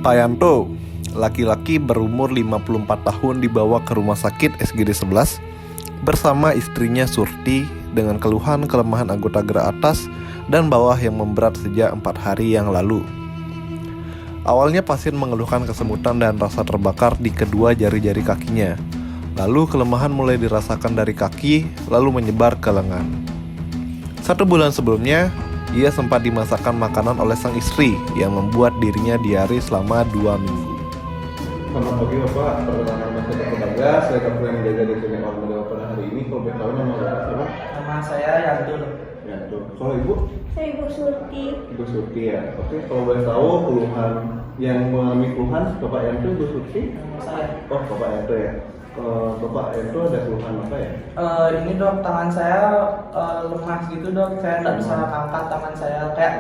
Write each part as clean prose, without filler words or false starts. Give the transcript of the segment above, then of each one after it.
Pak Yanto, laki-laki berumur 54 tahun dibawa ke rumah sakit SGD 11 bersama istrinya Surti dengan keluhan kelemahan anggota gerak atas dan bawah yang memberat sejak 4 hari yang lalu. Awalnya pasien mengeluhkan kesemutan dan rasa terbakar di kedua jari-jari kakinya. Lalu kelemahan mulai dirasakan dari kaki lalu menyebar ke lengan. 1 bulan sebelumnya, ia sempat dimasakkan makanan oleh sang istri yang membuat dirinya diare selama 2 minggu. Selamat pagi Bapak, perkenalkan nama saya Dr. Bagas, saya dokter yang menjaga di klinik orang muda pada hari ini. Kalau boleh tahu nama Bapak siapa? Nama saya Yanto. Yanto. Kalau Ibu? Saya Ibu Surti. Ibu Surti ya. Oke, kalau boleh tahu keluhan yang mengalami keluhan Bapak Yanto, Ibu Surti? Saya. Oh, Bapak Yanto ya. Bapak Yanto ada keluhan apa ya? Ini dok, tangan saya lemas gitu dok. Saya nggak bisa angkat tangan saya kayak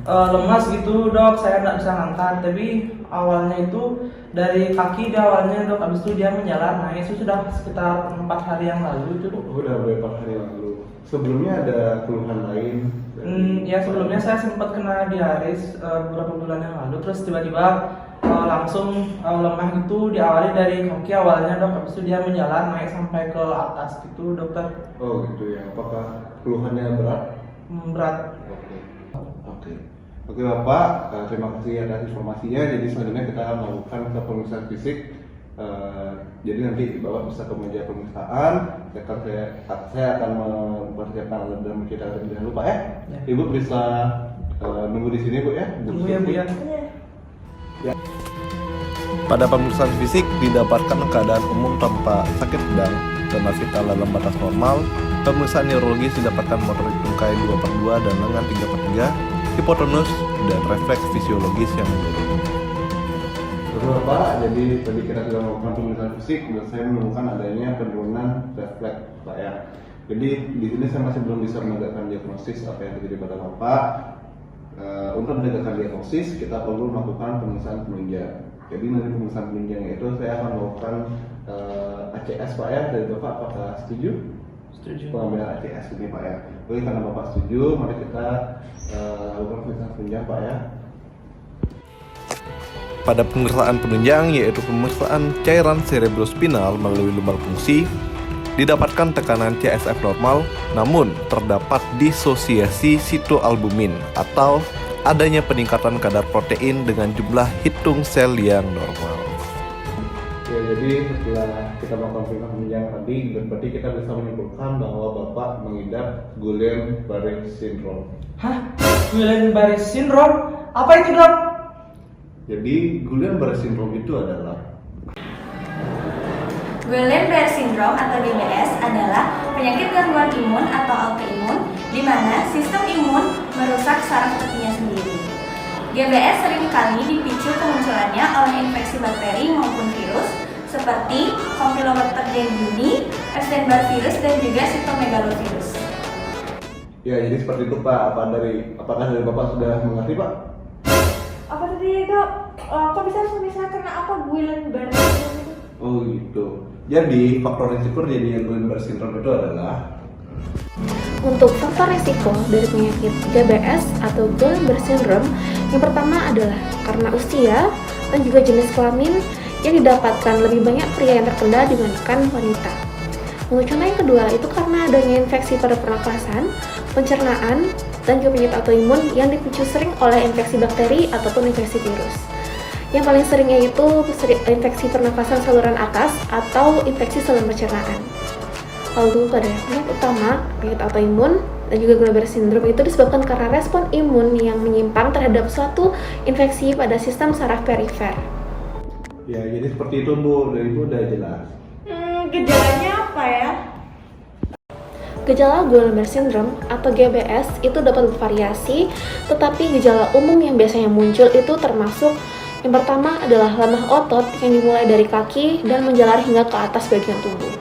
lemas gitu dok. Saya nggak bisa angkat. Tapi awalnya itu dari kaki dia awalnya dok. Habis itu dia menjalar naik. Itu sudah sekitar 4 hari yang lalu itu dok. Oh, udah beberapa hari yang lalu. Sebelumnya ada keluhan lain? Ya sebelumnya saya sempat kena diaris beberapa bulan yang lalu. Terus tiba-tiba langsung lemah gitu, diawali dari kaki awalnya dok, habis itu dia menjalar naik sampai ke atas gitu dokter. Oh gitu ya, apakah keluhannya berat? Berat. Oke Bapak, terima kasih atas informasinya. Jadi selanjutnya kita akan melakukan pemeriksaan fisik. Jadi nanti Bapak bisa ke meja pemeriksaan. Saya akan mempersiapkan alat dan menceritakan terlebih dahulu Pak ya. Ibu bisa nunggu di sini Bu ya. Tunggu ya Bu ya. Pada pemeriksaan fisik didapatkan keadaan umum tanpa sakit sedang, zona vital dalam batas normal. Pemeriksaan neurologis didapatkan motorik tungkai 2/2 dan lengan 3/3, hipotonus dan refleks fisiologis yang menurun. Betul Bapak, jadi tadi kita sudah melakukan pemeriksaan fisik dan saya menemukan adanya penurunan refleks Pak ya. Jadi di sini saya masih belum bisa menegakkan diagnosis apa yang terjadi pada Bapak. Untuk menegakkan diagnosis kita perlu melakukan pemeriksaan penunjang. Jadi nanti pemeriksaan penunjangnya itu saya akan melakukan ACS Pak ya dari Bapak, apakah setuju? Setuju. Pengambilan ACS ini Pak ya. Oke, karena Bapak setuju, mari kita lakukan pemeriksaan penunjang Pak ya. Pada pemeriksaan penunjang yaitu pemeriksaan cairan cerebrospinal melalui lumbar fungsi, didapatkan tekanan CSF normal, namun terdapat disosiasi sitoalbumin atau adanya peningkatan kadar protein dengan jumlah hitung sel yang normal. Ya, jadi setelah kita melakukan pemeriksaan penunjang tadi, berarti kita bisa menyimpulkan bahwa Bapak mengidap Guillain-Barré syndrome. Hah? Guillain-Barré syndrome? Apa itu dok? Jadi Guillain-Barré syndrome itu adalah Guillain-Barré syndrome atau GBS adalah penyakit gangguan imun atau autoimun di mana sistem imun merusak saraf intinya sendiri. GBS seringkali dipicu kemunculannya oleh infeksi bakteri maupun virus seperti Campylobacter jejuni, Epstein-Barr virus dan juga Cytomegalovirus. ya, jadi seperti itu Pak. Apakah dari Bapak sudah mengerti Pak? Apa tadi dok? Kok bisa kena apa Guillain-Barré syndrome itu? Oh gitu. Jadi faktor risiko terjadinya Guillain-Barré syndrome itu adalah Untuk faktor risiko dari penyakit GBS atau Guillain-Barré syndrome, yang pertama adalah karena usia dan juga jenis kelamin yang didapatkan lebih banyak pria yang terkena dibandingkan wanita. Untuk contoh yang kedua itu karena adanya infeksi pada pernafasan, pencernaan, dan juga penyakit autoimun yang dipicu sering oleh infeksi bakteri ataupun infeksi virus. Yang paling sering yaitu infeksi pernafasan saluran atas atau infeksi saluran pencernaan. Lalu pada penyakit utama, penyakit autoimun dan juga Guillain-Barré syndrome itu disebabkan karena respon imun yang menyimpang terhadap suatu infeksi pada sistem saraf perifer. ya, jadi seperti itu Bu. Dari itu udah jelas. Gejalanya apa ya? Gejala Guillain-Barré syndrome atau GBS itu dapat bervariasi, tetapi gejala umum yang biasanya muncul itu termasuk yang pertama adalah lemah otot yang dimulai dari kaki dan menjalar hingga ke atas bagian tubuh.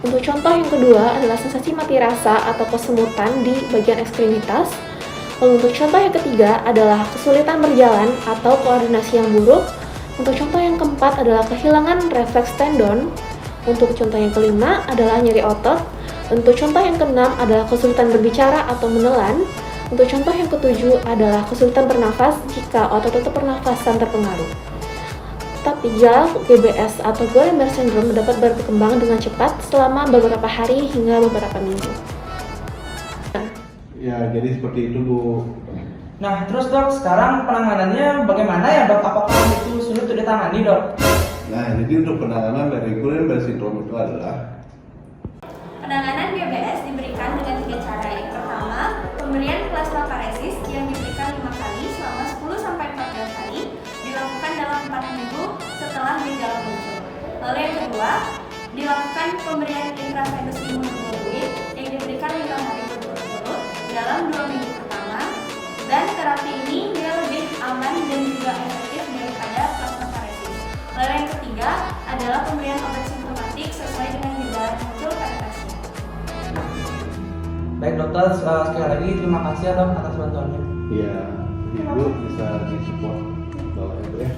Untuk contoh yang kedua adalah sensasi mati rasa atau kesemutan di bagian ekstremitas. Lalu untuk contoh yang ketiga adalah kesulitan berjalan atau koordinasi yang buruk. Untuk contoh yang keempat adalah kehilangan refleks tendon. Untuk contoh yang kelima adalah nyeri otot. Untuk contoh yang keenam adalah kesulitan berbicara atau menelan. Untuk contoh yang ketujuh adalah kesulitan bernafas jika otot-otot pernafasan terpengaruh. Tapi gejala GBS atau Guillain-Barré syndrome dapat berkembang dengan cepat selama beberapa hari hingga beberapa minggu. Ya, jadi seperti itu Bu. Nah, terus dok, sekarang penanganannya bagaimana ya dok? Apakah itu sulit untuk ditangani dok? Nah, jadi untuk penanganan dari Guillain-Barré syndrome itu adalah Penanganan GBS diberikan dengan 3 cara. Yang pertama, pemberian plasmaparesis yang diberikan 5 kali selama 10-14 hari, dilakukan dalam 4 minggu setelah gejala muncul. Lalu yang kedua, dilakukan pemberian intravenous imunoglobulin yang diberikan 5 hari berturut-turut dalam 2 minggu pertama, dan terapi ini dia lebih aman dan juga efektif daripada plasmaparesis. Lalu yang ketiga adalah pemberian obat simptomatik sesuai dengan gejala yang muncul pada pasien. Baik dokter, sekali lagi terima kasih ya dok atas bantuannya. ya Ibu bisa disupport bawah itu ya.